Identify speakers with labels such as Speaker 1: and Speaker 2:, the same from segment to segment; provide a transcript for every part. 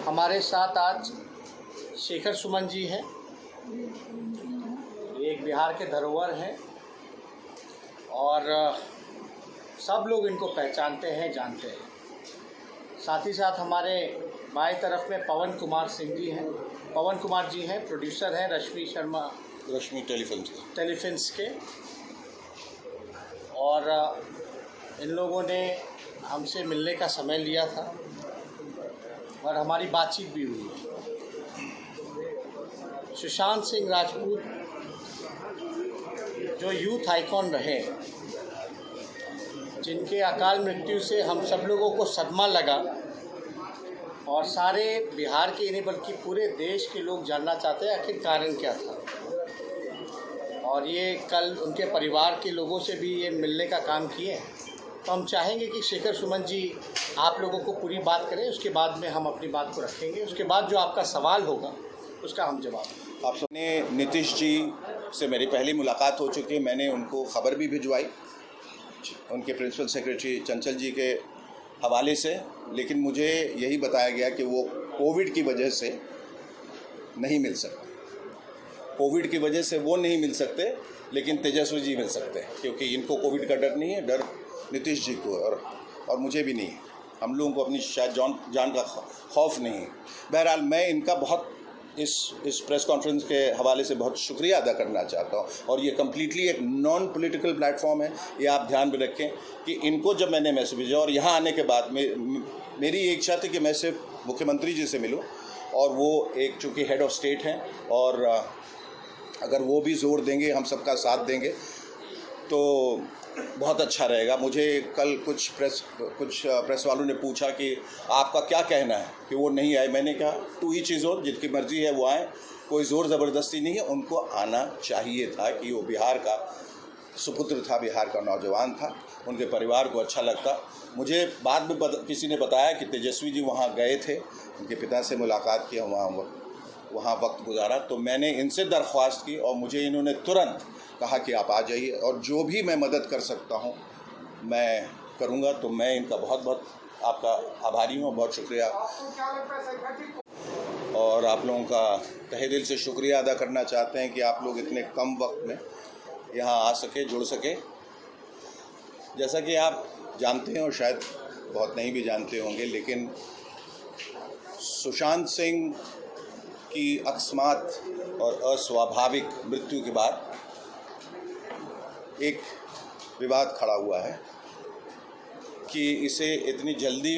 Speaker 1: हमारे साथ आज शेखर सुमन जी हैं। ये एक बिहार के धरोहर हैं और सब लोग इनको पहचानते हैं, जानते हैं। साथ ही साथ हमारे बाएं तरफ में पवन कुमार जी हैं, प्रोड्यूसर हैं रश्मि टेलीफिल्म्स के। और इन लोगों ने हमसे मिलने का समय लिया था और हमारी बातचीत भी हुई। सुशांत सिंह राजपूत जो यूथ आइकॉन रहे, जिनके अकाल मृत्यु से हम सब लोगों को सदमा लगा और सारे बिहार के नहीं बल्कि पूरे देश के लोग जानना चाहते हैं आखिर कारण क्या था। और ये कल उनके परिवार के लोगों से भी ये मिलने का काम किए हैं। तो हम चाहेंगे कि शेखर सुमन जी आप लोगों को पूरी बात करें, उसके बाद में हम अपनी बात को रखेंगे। उसके बाद जो आपका सवाल होगा उसका हम जवाब देंगे।
Speaker 2: आप सबने नीतीश जी से मेरी पहली मुलाकात हो चुकी है। मैंने उनको ख़बर भी भिजवाई उनके प्रिंसिपल सेक्रेटरी चंचल जी के हवाले से, लेकिन मुझे यही बताया गया कि वो कोविड की वजह से नहीं मिल सकते। कोविड की वजह से वो नहीं मिल सकते, लेकिन तेजस्वी जी मिल सकते हैं, क्योंकि इनको कोविड का डर नहीं है। डर नीतीश जी को और मुझे भी नहीं है। हम लोगों को अपनी शायद जान का खौफ नहीं है। बहरहाल मैं इनका बहुत इस प्रेस कॉन्फ्रेंस के हवाले से बहुत शुक्रिया अदा करना चाहता हूँ। और ये कम्प्लीटली एक नॉन पॉलिटिकल प्लेटफॉर्म है, ये आप ध्यान में रखें कि इनको जब मैंने मैसेज भेजा और यहाँ आने के बाद मेरी इच्छा थी कि मैं सिर्फ मुख्यमंत्री जी से मिलूँ, और वो एक चूँकि हेड ऑफ स्टेट हैं और अगर वो भी जोर देंगे, हम सबका साथ देंगे तो बहुत अच्छा रहेगा। मुझे कल कुछ प्रेस वालों ने पूछा कि आपका क्या कहना है कि वो नहीं आए। मैंने कहा टू ईच इज़ ओन, जिनकी मर्ज़ी है वो आए, कोई ज़ोर ज़बरदस्ती नहीं है। उनको आना चाहिए था कि वो बिहार का सुपुत्र था, बिहार का नौजवान था, उनके परिवार को अच्छा लगता। मुझे बाद में किसी ने बताया कि तेजस्वी जी वहाँ गए थे, उनके पिता से मुलाकात किया, वहाँ वक्त गुजारा। तो मैंने इनसे दरख्वास्त की और मुझे इन्होंने तुरंत कहा कि आप आ जाइए और जो भी मैं मदद कर सकता हूँ मैं करूँगा। तो मैं इनका बहुत बहुत आपका आभारी हूँ, बहुत शुक्रिया। और आप लोगों का तहे दिल से शुक्रिया अदा करना चाहते हैं कि आप लोग इतने कम वक्त में यहाँ आ सके, जुड़ सके। जैसा कि आप जानते हैं और शायद बहुत नहीं भी जानते होंगे, लेकिन सुशांत सिंह की अकस्मात और अस्वाभाविक मृत्यु के बाद एक विवाद खड़ा हुआ है कि इसे इतनी जल्दी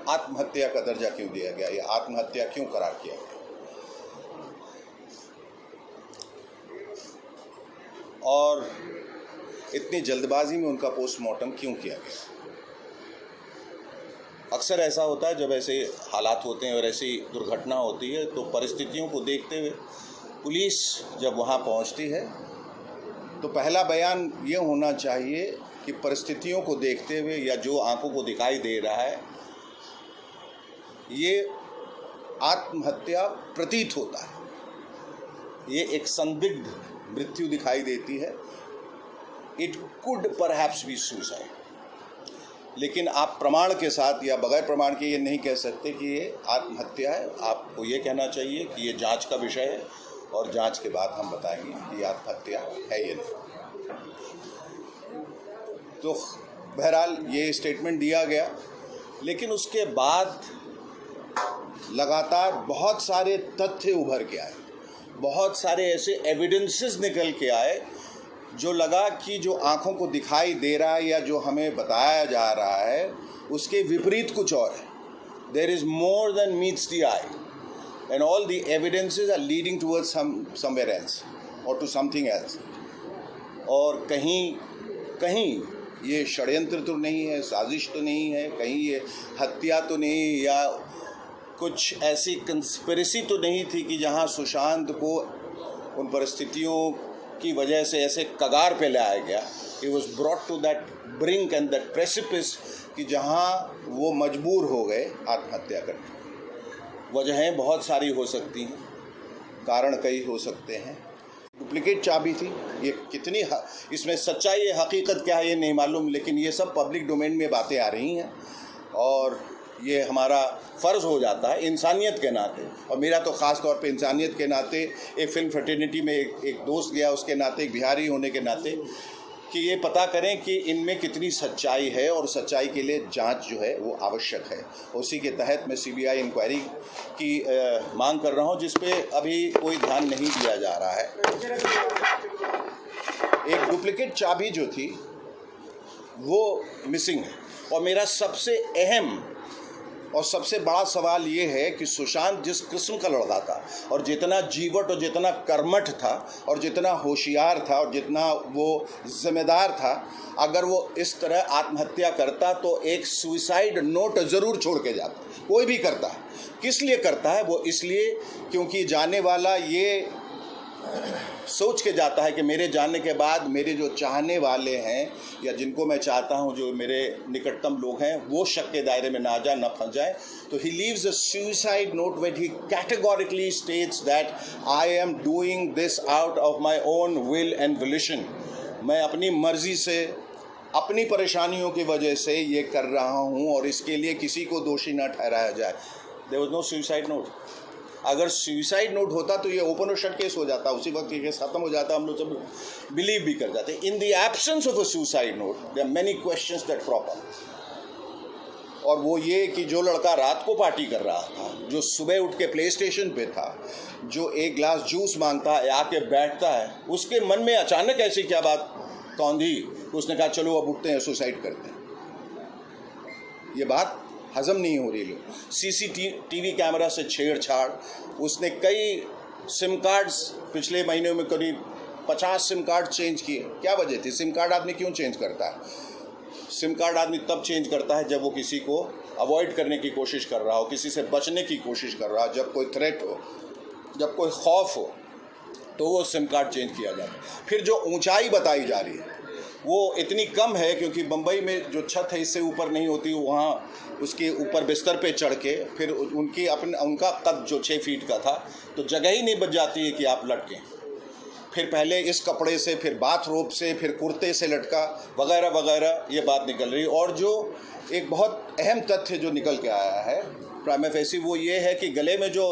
Speaker 2: आत्महत्या का दर्जा क्यों दिया गया या आत्महत्या क्यों करार किया गया, और इतनी जल्दबाजी में उनका पोस्टमार्टम क्यों किया गया। अक्सर ऐसा होता है जब ऐसे हालात होते हैं और ऐसी दुर्घटना होती है तो परिस्थितियों को देखते हुए पुलिस जब वहाँ पहुँचती है तो पहला बयान ये होना चाहिए कि परिस्थितियों को देखते हुए या जो आंखों को दिखाई दे रहा है ये आत्महत्या प्रतीत होता है। ये एक संदिग्ध मृत्यु दिखाई देती है। It could perhaps be suicide, लेकिन आप प्रमाण के साथ या बगैर प्रमाण के ये नहीं कह सकते कि ये आत्महत्या है। आपको ये कहना चाहिए कि ये जांच का विषय है और जांच के बाद हम बताएंगे कि आत्महत्या है या नहीं। तो बहरहाल ये स्टेटमेंट दिया गया, लेकिन उसके बाद लगातार बहुत सारे तथ्य उभर के आए, बहुत सारे ऐसे एविडेंसेस निकल के आए जो लगा कि जो आँखों को दिखाई दे रहा है या जो हमें बताया जा रहा है उसके विपरीत कुछ और है। There is more than meets the eye and all the evidences are leading towards somewhere else or to something else। और कहीं ये षड्यंत्र तो नहीं है, साजिश तो नहीं है, कहीं ये हत्या तो नहीं या कुछ ऐसी कंस्पिरेसी तो नहीं थी कि जहाँ सुशांत को उन परिस्थितियों की वजह से ऐसे कगार पे लाया गया। He was brought to that brink and that precipice कि जहाँ वो मजबूर हो गए आत्महत्या करने। वजहें बहुत सारी हो सकती हैं, कारण कई हो सकते हैं। डुप्लीकेट चाबी थी, ये कितनी इसमें सच्चाई है, हकीकत क्या है ये नहीं मालूम, लेकिन ये सब पब्लिक डोमेन में बातें आ रही हैं। और ये हमारा फ़र्ज़ हो जाता है इंसानियत के नाते, और मेरा तो ख़ास तौर पे इंसानियत के नाते, एक फ़िल्म फ्रेटर्निटी में एक दोस्त गया उसके नाते, एक बिहारी होने के नाते, कि ये पता करें कि इनमें कितनी सच्चाई है, और सच्चाई के लिए जांच जो है वो आवश्यक है। उसी के तहत मैं सीबीआई इंक्वायरी की मांग कर रहा हूं, जिस पे अभी कोई ध्यान नहीं दिया जा रहा है। एक डुप्लीकेट चाबी जो थी वो मिसिंग है, और मेरा सबसे अहम और सबसे बड़ा सवाल ये है कि सुशांत जिस किस्म का लड़का था, और जितना जीवट और जितना कर्मठ था, और जितना होशियार था, और जितना वो जिम्मेदार था, अगर वो इस तरह आत्महत्या करता तो एक सुसाइड नोट ज़रूर छोड़ के जाता। कोई भी करता है, किस लिए करता है? वो इसलिए क्योंकि जाने वाला ये सोच के जाता है कि मेरे जाने के बाद मेरे जो चाहने वाले हैं, या जिनको मैं चाहता हूं, जो मेरे निकटतम लोग हैं, वो शक के दायरे में ना आ जाए, ना फंस जाए। तो he leaves a suicide note where he categorically states that I am doing this out of my own will and volition. मैं अपनी मर्जी से, अपनी परेशानियों की वजह से ये कर रहा हूँ, और इसके लिए किसी को दोषी न ठहराया जाए। There was no suicide note. अगर सुसाइड नोट होता तो ये ओपन और शट केस हो जाता, उसी वक्त ये केस खत्म हो जाता, हम लोग सब बिलीव भी कर जाते। In the absence of a suicide note there are many questions that crop up, और वो ये कि जो लड़का रात को पार्टी कर रहा था, जो सुबह उठ के प्ले स्टेशन पे था, जो एक ग्लास जूस मांगता है, आके बैठता है, उसके मन में अचानक ऐसी क्या बात कौंधी, उसने कहा चलो अब उठते हैं, सुसाइड करते हैं। ये बात हजम नहीं हो रही लोग। सीसीटीवी कैमरा से छेड़छाड़, उसने कई सिम कार्ड्स पिछले महीने में करीब 50 सिम कार्ड चेंज किए। क्या वजह थी? सिम कार्ड आदमी क्यों चेंज करता है? सिम कार्ड आदमी तब चेंज करता है जब वो किसी को अवॉइड करने की कोशिश कर रहा हो, किसी से बचने की कोशिश कर रहा हो, जब कोई थ्रेट हो, जब कोई खौफ हो, तो वो सिम कार्ड चेंज किया जाता है। फिर जो ऊंचाई बताई जा रही है वो इतनी कम है, क्योंकि बम्बई में जो छत है इससे ऊपर नहीं होती, वहाँ उसके ऊपर बिस्तर पे चढ़ के फिर उनका कद जो 6 फीट का था, तो जगह ही नहीं बच जाती है कि आप लटकें। फिर पहले इस कपड़े से, फिर बाथरोब से, फिर कुर्ते से लटका, वगैरह वगैरह, ये बात निकल रही। और जो एक बहुत अहम तथ्य जो निकल के आया है प्राइमा फेसी, वो ये है कि गले में जो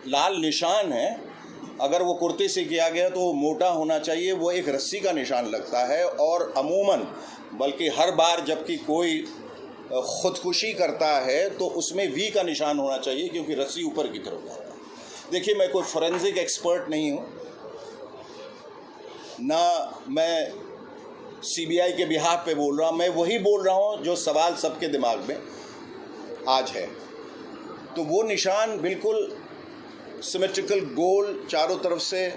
Speaker 2: लाल निशान है, अगर वो कुर्ते से किया गया तो वो मोटा होना चाहिए, वो एक रस्सी का निशान लगता है। और अमूमन, बल्कि हर बार जबकि कोई ख़ुदकुशी करता है तो उसमें वी का निशान होना चाहिए, क्योंकि रस्सी ऊपर की तरफ जाता है। देखिए, मैं कोई फोरेंसिक एक्सपर्ट नहीं हूँ, ना मैं सीबीआई के बिहाफ पे बोल रहा हूँ, मैं वही बोल रहा हूँ जो सवाल सबके दिमाग में आज है। तो वो निशान बिल्कुल सिमेट्रिकल, गोल, चारों तरफ से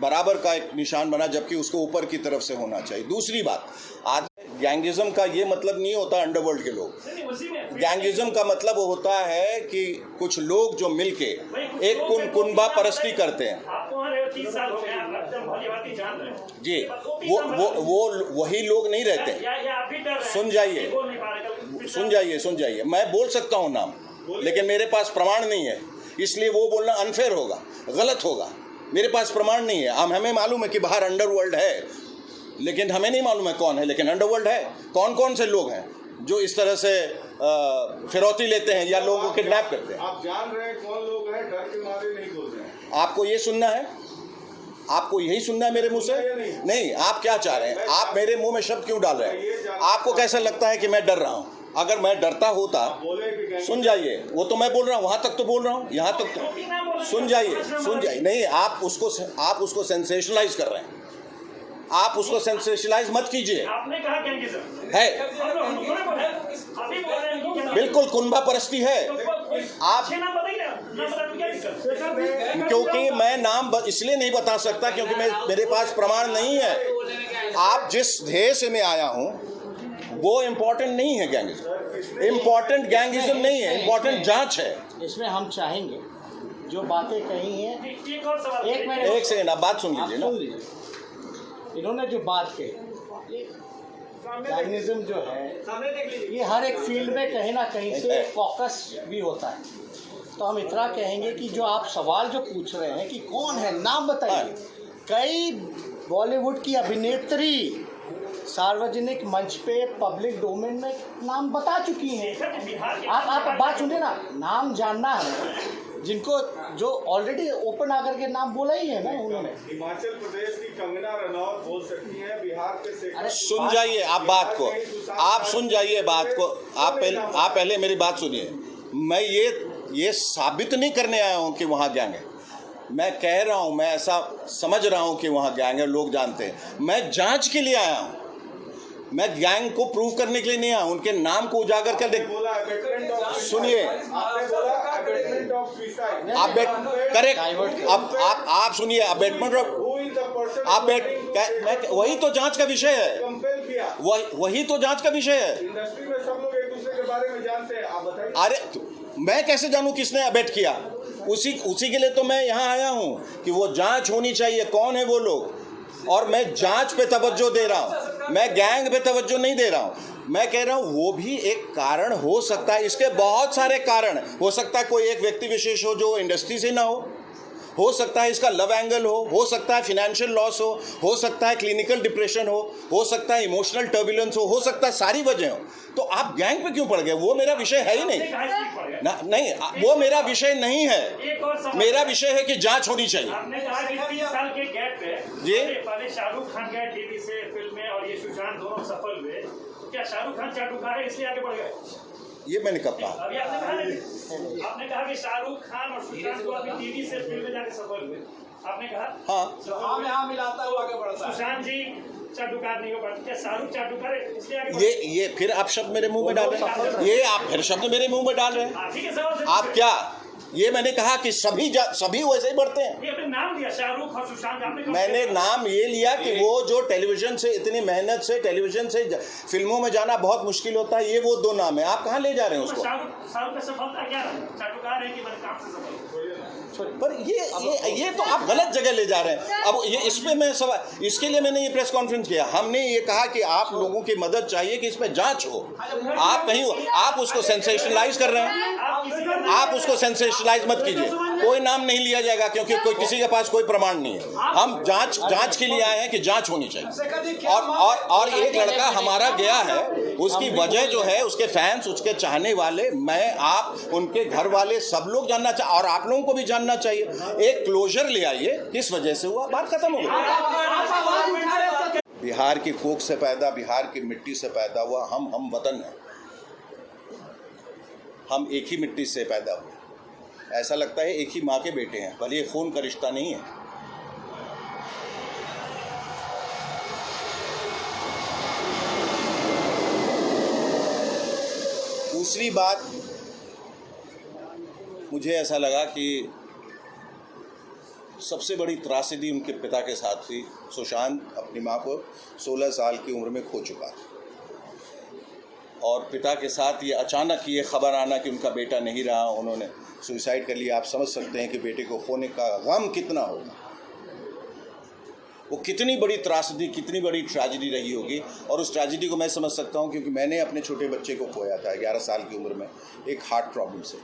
Speaker 2: बराबर का एक निशान बना, जबकि उसको ऊपर की तरफ से होना चाहिए। दूसरी बात, आज गैंगिज्म का ये मतलब नहीं होता अंडरवर्ल्ड के लोग। गैंगिज्म का मतलब होता है कि कुछ लोग जो मिलके एक कुनबा परस्ती करते हैं। जी, वो वही लोग नहीं रहते। सुन जाइए, मैं बोल सकता हूँ नाम, लेकिन मेरे पास प्रमाण नहीं है, इसलिए वो बोलना अनफेयर होगा, गलत होगा। मेरे पास प्रमाण नहीं है। हमें मालूम है कि बाहर अंडरवर्ल्ड है, लेकिन हमें नहीं मालूम है कौन है, लेकिन अंडरवर्ल्ड है। कौन कौन से लोग हैं जो इस तरह से फिरौती लेते हैं या लोगों को किडनैप करते हैं?
Speaker 3: आप जान रहे हैं कौन लोग हैं, डर के मारे नहीं बोल रहे हैं।
Speaker 2: आपको ये सुनना है? आपको यही सुनना है मेरे मुंह से? नहीं, आप क्या चाह रहे हैं? आप मेरे मुंह में शब्द क्यों डाल रहे हैं? आपको कैसा लगता है कि मैं डर रहा हूँ? अगर मैं डरता होता, सुन जाइए, वो तो मैं बोल रहा हूँ, वहाँ तक तो बोल रहा हूँ, यहाँ तक तो सुन जाइए। नहीं, आप उसको सेंसेशनलाइज कर रहे हैं। आप उसको सेंसेशनलाइज मत कीजिए।
Speaker 4: आपने कहा गैंगिज्म
Speaker 2: है, बिल्कुल कुनबा परस्ती है। आप, क्योंकि मैं नाम इसलिए नहीं बता सकता क्योंकि मेरे पास प्रमाण नहीं है। आप जिस ध्येय से मैं आया हूँ वो इम्पोर्टेंट नहीं है। गैंगिज्म इम्पोर्टेंट, गैंगिज्म नहीं है, इम्पोर्टेंट जांच है।
Speaker 1: इसमें हम चाहेंगे जो बातें कही हैं,
Speaker 2: एक सेकंड, आप बात सुन लीजिए ना।
Speaker 1: इन्होंने जो बात कही, गैंगिज्म जो है ये हर एक फील्ड में कहीं ना कहीं से कॉकस भी होता है। तो हम इतना कहेंगे कि जो आप सवाल जो पूछ रहे हैं कि कौन है, नाम बताइए। कई बॉलीवुड की अभिनेत्री सार्वजनिक मंच पे पब्लिक डोमेन में नाम बता चुकी हैं। आप बात सुनिए ना, नाम जानना है जिनको, जो ऑलरेडी ओपन आकर के नाम बोला ही है ना उन्होंने।
Speaker 3: हिमाचल प्रदेश की कंगना रनौत बोल सकती हैं, बिहार के
Speaker 2: सुन जाइए आप बात को, आप सुन जाइए बात को, आप पहले मेरी बात सुनिए। मैं ये साबित नहीं करने आया हूँ कि वहाँ गैंग है, मैं कह रहा हूँ, मैं ऐसा समझ रहा हूँ कि वहाँ गैंग है, लोग जानते हैं। मैं जांच के लिए आया हूँ, मैं गैंग को प्रूव करने के लिए नहीं आया, उनके नाम को उजागर कर देख। सुनिए, करेक्ट, अब आप सुनिए, अबेटमेंट मैं वही तो जांच का विषय है, वही तो जांच का विषय है।
Speaker 3: इंडस्ट्री में सब लोग एक दूसरे के बारे में जानते हैं, आप बताइए।
Speaker 2: अरे मैं कैसे जानूं किसने अबेट किया? उसी के लिए तो मैं यहाँ आया हूँ कि वो जांच होनी चाहिए, कौन है वो लोग, और मैं जांच पे तवज्जो दे रहा हूँ, मैं गैंग पे तवज्जो नहीं दे रहा हूँ। मैं कह रहा हूँ वो भी एक कारण हो सकता है, इसके बहुत सारे कारण हो सकता है। कोई एक व्यक्ति विशेष हो जो इंडस्ट्री से ना हो सकता है इसका लव एंगल हो सकता है फाइनेंशियल लॉस हो सकता है क्लिनिकल डिप्रेशन हो सकता है इमोशनल टर्बुलेंस हो सकता है सारी वजह हो। तो आप गैंग पे क्यों पड़ गए? वो मेरा विषय है ही नहीं नहीं, वो मेरा विषय नहीं है। मेरा विषय है कि जांच होनी चाहिए।
Speaker 4: आपने कहा कि 30 साल के गैप पे
Speaker 2: जी
Speaker 4: पहले शाहरुख खान गए टीवी से फिल्म में और ये सुशांत दोनों सफल हुए, क्या शाहरुख खान चाटुकार है इसलिए आगे बढ़ गए?
Speaker 2: ये मैंने कब कहा?
Speaker 4: अभी आपने कहा कि शाहरुख खान और सुशांत को अभी टीवी से फिल्म में जाके सफल हुए, आपने कहा
Speaker 2: हाँ
Speaker 4: यहाँ मिलाता हुआ आगे बढ़ता है। सुशांत जी चाटुकार नहीं हो पाते, क्या शाहरुख चाटुकार है इसलिए आगे?
Speaker 2: ये फिर आप शब्द मेरे मुंह में डाल रहे हैं, ये आप फिर शब्द मेरे मुंह में डाल रहे हैं। आप क्या, ये मैंने कहा कि सभी वैसे ही बढ़ते हैं।
Speaker 4: ये नाम दिया शाहरुख और सुशांत, आपने
Speaker 2: मैंने नाम ये लिया कि वो जो टेलीविजन से इतनी मेहनत से टेलीविजन से फिल्मों में जाना बहुत मुश्किल होता है, ये वो दो नाम है। आप कहाँ ले जा रहे हैं उसको?
Speaker 4: शाहरुख का सफलता क्या है? चाटुकार है कि मैंने काम से सफल?
Speaker 2: पर ये तो आप गलत जगह ले जा रहे हैं। अब ये इसमें मैं सवाल, इसके लिए मैंने ये प्रेस कॉन्फ्रेंस किया। हमने ये कहा कि आप लोगों की मदद चाहिए कि इसमें जांच हो। आप कहीं आप उसको सेंसेशनलाइज कर रहे हैं, आप उसको सेंसेशनलाइज मत कीजिए। कोई नाम नहीं लिया जाएगा क्योंकि कोई किसी के पास कोई प्रमाण नहीं है। हम जांच के लिए आए हैं कि जांच होनी चाहिए। और एक लड़का हमारा गया है, उसकी वजह जो है उसके फैंस, उसके चाहने वाले, मैं, आप, उनके घर वाले, सब लोग जानना चाहिए और आप लोगों को भी जानना चाहिए। एक क्लोजर ले आइए, किस वजह से हुआ, बात खत्म हो गई। बिहार की कोख से पैदा, बिहार की मिट्टी से पैदा हुआ, हम वतन हैं, हम एक ही मिट्टी से पैदा हुए। ऐसा लगता है एक ही माँ के बेटे हैं, भले ये खून का रिश्ता नहीं है। दूसरी बात, मुझे ऐसा लगा कि सबसे बड़ी त्रासदी उनके पिता के साथ थी। सुशांत अपनी माँ को 16 साल की उम्र में खो चुका था और पिता के साथ ये अचानक ये खबर आना कि उनका बेटा नहीं रहा, उन्होंने सुसाइड कर लिया। आप समझ सकते हैं कि बेटे को खोने का गम कितना होगा, वो कितनी बड़ी त्रासदी, कितनी बड़ी ट्रेजेडी रही होगी। और उस ट्रेजेडी को मैं समझ सकता हूँ क्योंकि मैंने अपने छोटे बच्चे को खोया था 11 साल की उम्र में एक हार्ट प्रॉब्लम से।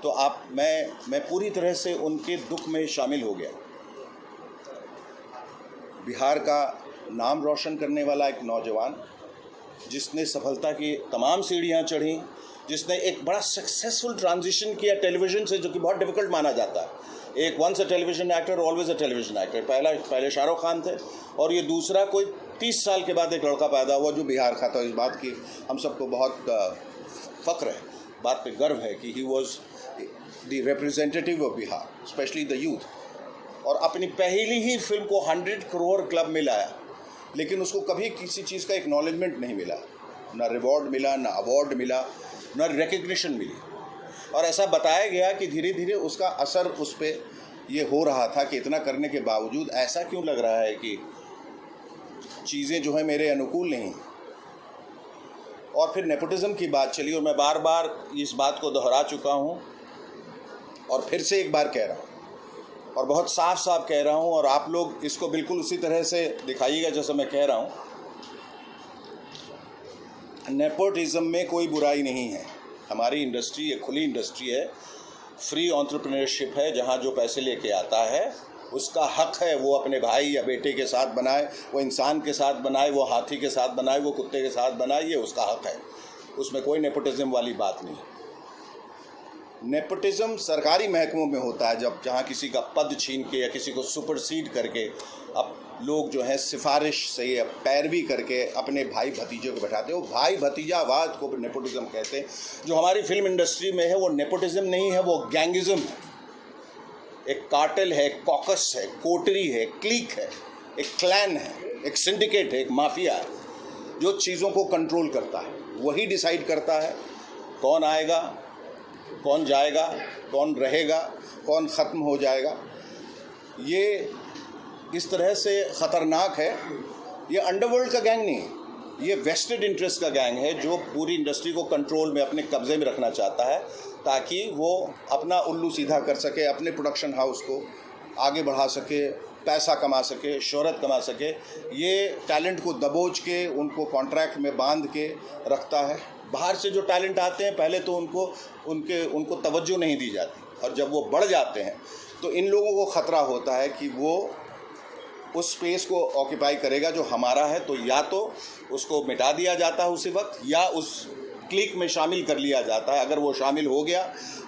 Speaker 2: तो मैं पूरी तरह से उनके दुख में शामिल हो गया। बिहार का नाम रोशन करने वाला एक नौजवान जिसने सफलता की तमाम सीढ़ियां चढ़ी, जिसने एक बड़ा सक्सेसफुल ट्रांजिशन किया टेलीविज़न से, जो कि बहुत डिफ़िकल्ट माना जाता है। एक once a television actor always a television actor. पहले शाहरुख खान थे और ये दूसरा कोई 30 साल के बाद एक लड़का पैदा हुआ जो बिहार का था। इस बात की हम सबको बहुत फ़ख्र है, बात पे गर्व है कि he was the representative of Bihar, specially the youth. और अपनी पहली ही फिल्म को 100 करोड़ क्लब में लाया, लेकिन उसको कभी किसी चीज़ का एक्नॉलेजमेंट नहीं मिला, ना रिवॉर्ड मिला, ना अवार्ड मिला, ना रिकग्निशन मिली। और ऐसा बताया गया कि धीरे धीरे उसका असर उस पर ये हो रहा था कि इतना करने के बावजूद ऐसा क्यों लग रहा है कि चीज़ें जो है मेरे अनुकूल नहीं। और फिर नेपोटिज्म की बात चली और मैं बार बार इस बात को दोहरा चुका हूँ और फिर से एक बार कह रहा हूँ और बहुत साफ साफ कह रहा हूँ, और आप लोग इसको बिल्कुल उसी तरह से दिखाइएगा जैसा मैं कह रहा हूँ। नेपोटिज्म में कोई बुराई नहीं है। हमारी इंडस्ट्री एक खुली इंडस्ट्री है, फ्री एंटरप्रेन्योरशिप है, जहाँ जो पैसे लेके आता है उसका हक है वो अपने भाई या बेटे के साथ बनाए, वो इंसान के साथ बनाए, वो हाथी के साथ बनाए, वो कुत्ते के साथ बनाए, ये उसका हक है। उसमें कोई नेपोटिज्म वाली बात नहीं। नेपोटिज्म सरकारी महकमों में होता है, जब जहाँ किसी का पद छीन के या किसी को सुपरसीड करके अब लोग जो है सिफारिश से या पैरवी करके अपने भाई भतीजों को बैठाते हैं। वो भाई भतीजावाद को नेपोटिज्म कहते हैं। जो हमारी फिल्म इंडस्ट्री में है वो नेपोटिज्म नहीं है, वो गैंगिज्म है। एक कार्टेल है, एक कॉकस है, कोटरी है, क्लीक है, एक क्लैन है, एक सिंडिकेट है, एक माफिया है, जो चीज़ों को कंट्रोल करता है। वही डिसाइड करता है कौन आएगा, कौन जाएगा, कौन रहेगा, कौन ख़त्म हो जाएगा। ये इस तरह से ख़तरनाक है। ये अंडरवर्ल्ड का गैंग नहीं है, ये वेस्टेड इंटरेस्ट का गैंग है जो पूरी इंडस्ट्री को कंट्रोल में अपने कब्ज़े में रखना चाहता है ताकि वो अपना उल्लू सीधा कर सके, अपने प्रोडक्शन हाउस को आगे बढ़ा सके, पैसा कमा सके, शोहरत कमा सके। ये टैलेंट को दबोच के उनको कॉन्ट्रैक्ट में बांध के रखता है। बाहर से जो टैलेंट आते हैं पहले तो उनको तवज्जो नहीं दी जाती, और जब वो बढ़ जाते हैं तो इन लोगों को ख़तरा होता है कि वो उस स्पेस को ऑक्यूपाई करेगा जो हमारा है, तो या तो उसको मिटा दिया जाता है उसी वक्त या उस क्लिक में शामिल कर लिया जाता है। अगर वो शामिल हो गया,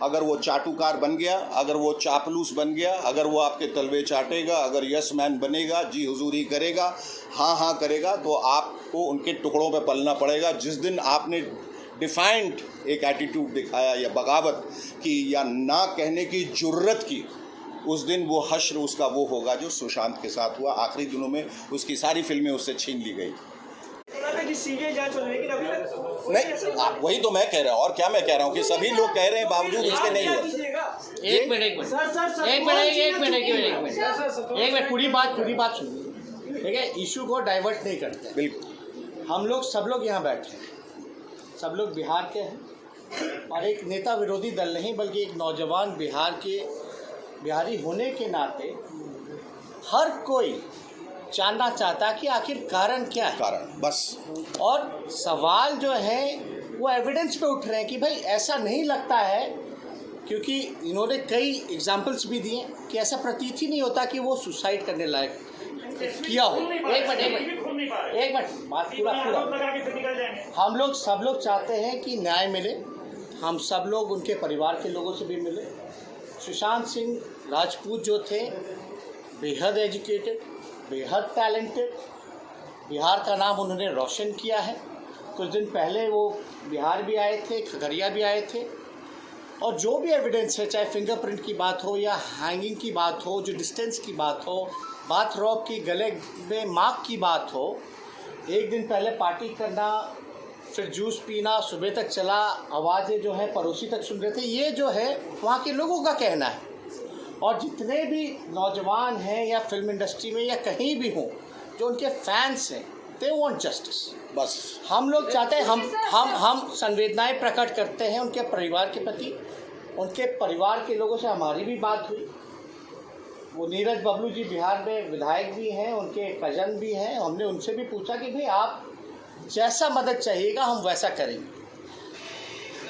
Speaker 2: अगर वो चाटुकार बन गया, अगर वो चापलूस बन गया, अगर वो आपके तलवे चाटेगा, अगर यस मैन बनेगा, जी हुजूरी करेगा, हाँ हाँ करेगा, तो आपको उनके टुकड़ों पे पलना पड़ेगा। जिस दिन आपने डिफाइंड एक एटीट्यूड दिखाया या बगावत की या ना कहने की जुर्रत की, उस दिन वो हश्र उसका वो होगा जो सुशांत के साथ हुआ। आखिरी दिनों में उसकी सारी फिल्में उससे छीन ली गई। नहीं, वही तो मैं कह रहा हूँ, और क्या मैं कह रहा हूँ कि सभी लोग कह रहे हैं बावजूद इसके नहीं हुआ।
Speaker 1: एक मिनट पूरी बात सुनिए, ठीक है? इशू को डाइवर्ट नहीं करते।
Speaker 2: बिल्कुल,
Speaker 1: हम लोग सब लोग यहाँ बैठे हैं, सब लोग बिहार के हैं, और एक नेता विरोधी दल नहीं बल्कि एक नौजवान बिहारी होने के नाते हर कोई जानना चाहता कि आखिर कारण क्या है।
Speaker 2: कारण बस।
Speaker 1: और सवाल जो है वो एविडेंस पे उठ रहे हैं कि भाई ऐसा नहीं लगता है, क्योंकि इन्होंने कई एग्जाम्पल्स भी दिए कि ऐसा प्रतीत ही नहीं होता कि वो सुसाइड करने लायक किया हो। एक मिनट बात पूरा हम लोग सब लोग चाहते हैं कि न्याय मिले। हम सब लोग उनके परिवार के लोगों से भी मिले। सुशांत सिंह राजपूत जो थे, बेहद एजुकेटेड, बेहद टैलेंटेड, बिहार का नाम उन्होंने रोशन किया है। कुछ दिन पहले वो बिहार भी आए थे, खगड़िया भी आए थे, और जो भी एविडेंस है, चाहे फिंगरप्रिंट की बात हो या हैंगिंग की बात हो, जो डिस्टेंस की बात हो, बाथ रॉब की गले में मार्क की बात हो, एक दिन पहले पार्टी करना, फिर जूस पीना, सुबह तक चला, आवाज़ें जो है पड़ोसी तक सुन रहे थे, ये जो है वहाँ के लोगों का कहना है। और जितने भी नौजवान हैं या फिल्म इंडस्ट्री में या कहीं भी हों जो उनके फैंस हैं, दे वांट जस्टिस। बस हम लोग चाहते हैं, हम संवेदनाएं प्रकट करते हैं उनके परिवार के प्रति। उनके परिवार के लोगों से हमारी भी बात हुई। वो नीरज बबलू जी बिहार में विधायक भी हैं, उनके कजन भी हैं। हमने उनसे भी पूछा कि भाई आप जैसा मदद चाहिएगा हम वैसा करेंगे,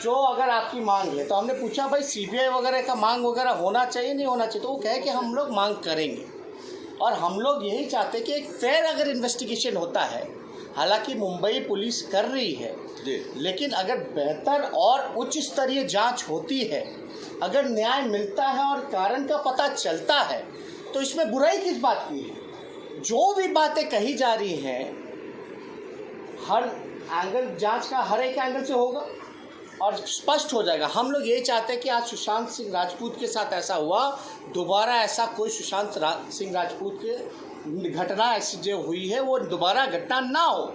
Speaker 1: जो अगर आपकी मांग है। तो हमने पूछा भाई सीबीआई वगैरह का मांग वगैरह होना चाहिए नहीं होना चाहिए, तो वो कहे कि हम लोग मांग करेंगे। और हम लोग यही चाहते कि एक फेयर अगर इन्वेस्टिगेशन होता है, हालांकि मुंबई पुलिस कर रही है, लेकिन अगर बेहतर और उच्च स्तरीय जांच होती है, अगर न्याय मिलता है और कारण का पता चलता है, तो इसमें बुराई किस बात की है? जो भी बातें कही जा रही हैं, हर एंगल जांच का हर एक एंगल से होगा और स्पष्ट हो जाएगा। हम लोग यही चाहते हैं कि आज सुशांत सिंह राजपूत के साथ ऐसा हुआ, दोबारा ऐसा कोई सुशांत सिंह राजपूत के घटना ऐसी जो हुई है वो दोबारा घटना ना हो।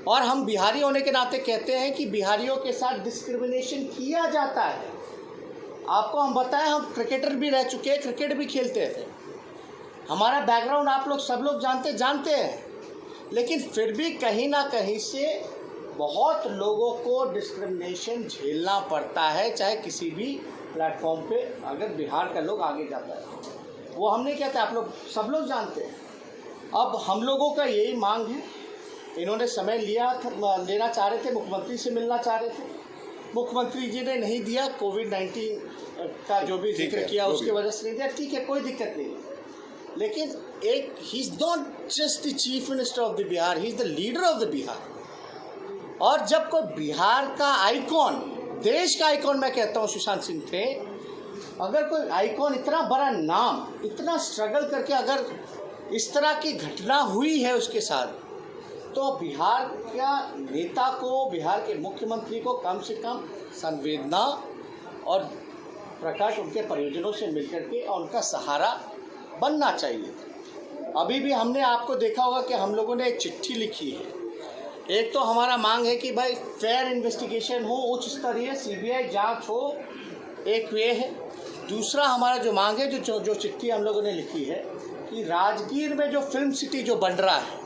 Speaker 1: और हम बिहारी होने के नाते कहते हैं कि बिहारियों के साथ डिस्क्रिमिनेशन किया जाता है। आपको हम बताएं, हम क्रिकेटर भी रह चुके हैं, क्रिकेट भी खेलते थे, हमारा बैकग्राउंड आप लोग सब लोग जानते हैं, लेकिन फिर भी कहीं ना कहीं से बहुत लोगों को डिस्क्रिमिनेशन झेलना पड़ता है, चाहे किसी भी प्लेटफॉर्म पे अगर बिहार का लोग आगे जाता है। वो हम नहीं कहते, आप लोग सब लोग जानते हैं। अब हम लोगों का यही मांग है। इन्होंने समय लेना चाह रहे थे, मुख्यमंत्री से मिलना चाह रहे थे, मुख्यमंत्री जी ने नहीं दिया। कोविड-19 का जो भी जिक्र किया उसकी वजह से नहीं दिया। ठीक है, कोई दिक्कत नहीं। लेकिन एक he is not just the chief minister of the Bihar, he is the leader of the Bihar. और जब कोई बिहार का आइकॉन, देश का आइकॉन मैं कहता हूँ सुशांत सिंह थे, अगर कोई आइकॉन इतना बड़ा नाम, इतना स्ट्रगल करके अगर इस तरह की घटना हुई है उसके साथ, तो बिहार का नेता को, बिहार के मुख्यमंत्री को कम से कम संवेदना और प्रकाश उनके परिजनों से मिलकर के और उनका सहारा बनना चाहिए। अभी भी हमने आपको देखा होगा कि हम लोगों ने एक चिट्ठी लिखी है। एक तो हमारा मांग है कि भाई फेयर इन्वेस्टिगेशन हो, उच्च स्तरीय सीबीआई जांच हो, एक ये है। दूसरा हमारा जो मांग है, जो चिट्ठी हम लोगों ने लिखी है कि राजगीर में जो फिल्म सिटी जो बन रहा है,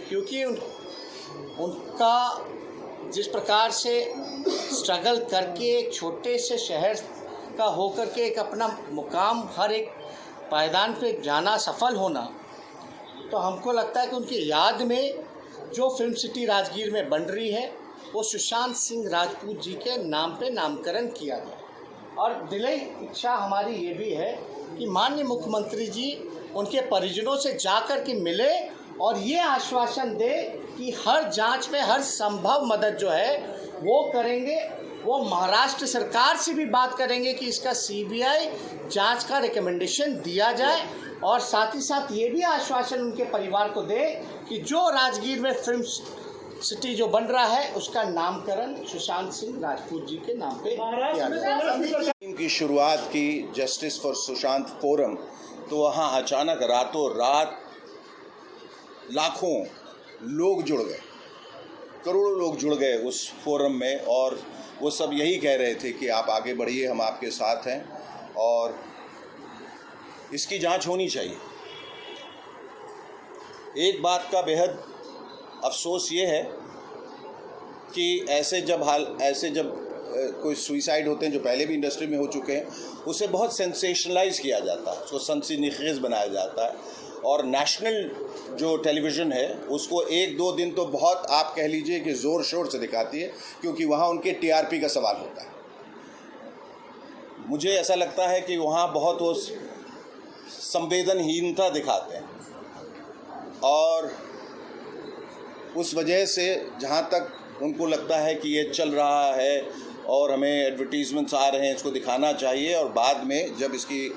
Speaker 1: क्योंकि उनका जिस प्रकार से स्ट्रगल करके एक छोटे से शहर का होकर के एक अपना मुकाम हर एक पायदान पे जाना, सफल होना, तो हमको लगता है कि उनकी याद में जो फिल्म सिटी राजगीर में बन रही है वो सुशांत सिंह राजपूत जी के नाम पे नामकरण किया गया। और दिली इच्छा हमारी ये भी है कि माननीय मुख्यमंत्री जी उनके परिजनों से जाकर के मिले और ये आश्वासन दे कि हर जांच में हर संभव मदद जो है वो करेंगे। वो महाराष्ट्र सरकार से भी बात करेंगे कि इसका सीबीआई जांच का रिकमेंडेशन दिया जाए, और साथ ही साथ ये भी आश्वासन उनके परिवार को दे कि जो राजगीर में फिल्म सिटी जो बन रहा है उसका नामकरण सुशांत सिंह राजपूत जी के नाम पे किया जाए।
Speaker 2: टीम की शुरुआत की जस्टिस फॉर सुशांत फोरम, तो वहाँ अचानक रातों रात लाखों लोग जुड़ गए, करोड़ों लोग जुड़ गए उस फोरम में, और वो सब यही कह रहे थे कि आप आगे बढ़िए, हम आपके साथ हैं और इसकी जांच होनी चाहिए। एक बात का बेहद अफसोस ये है कि ऐसे जब कोई सुइसाइड होते हैं, जो पहले भी इंडस्ट्री में हो चुके हैं, उसे बहुत सेंसेशनलाइज किया जाता है, उसको सनसनीखेज बनाया जाता है, और नेशनल जो टेलीविज़न है उसको एक दो दिन तो बहुत, आप कह लीजिए कि ज़ोर शोर से दिखाती है, क्योंकि वहाँ उनके टीआरपी का सवाल होता है। मुझे ऐसा लगता है कि वहाँ बहुत वो संवेदनहीनता दिखाते हैं, और उस वजह से जहाँ तक उनको लगता है कि ये चल रहा है और हमें एडवर्टीज़मेंट्स आ रहे हैं, इसको दिखाना चाहिए, और बाद में जब इसकी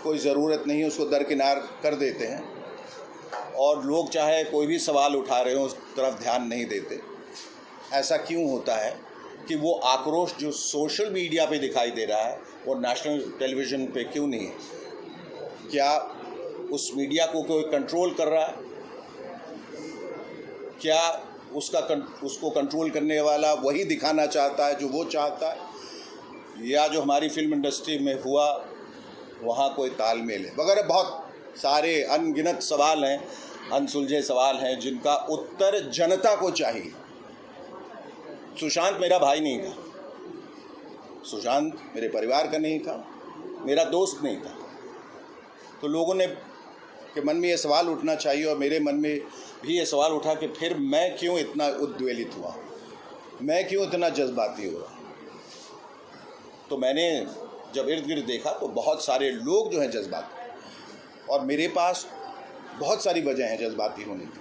Speaker 2: कोई ज़रूरत नहीं उसको दरकिनार कर देते हैं, और लोग चाहे कोई भी सवाल उठा रहे हो उस तरफ ध्यान नहीं देते। ऐसा क्यों होता है कि वो आक्रोश जो सोशल मीडिया पे दिखाई दे रहा है वो नेशनल टेलीविज़न पे क्यों नहीं है? क्या उस मीडिया को कोई कंट्रोल कर रहा है? क्या उसको कंट्रोल करने वाला वही दिखाना चाहता है जो वो चाहता है, या जो हमारी फिल्म इंडस्ट्री में हुआ वहाँ कोई तालमेल है? वगैरह बहुत सारे अनगिनत सवाल हैं, अनसुलझे सवाल हैं, जिनका उत्तर जनता को चाहिए। सुशांत मेरा भाई नहीं था, सुशांत मेरे परिवार का नहीं था, मेरा दोस्त नहीं था, तो लोगों ने के मन में ये सवाल उठना चाहिए, और मेरे मन में भी ये सवाल उठा कि फिर मैं क्यों इतना उद्वेलित हुआ, मैं क्यों इतना जज्बाती हुआ। तो मैंने जब इर्द गिर्द देखा तो बहुत सारे लोग जो हैं जज्बाती, और मेरे पास बहुत सारी वजह हैं जज्बाती होने की।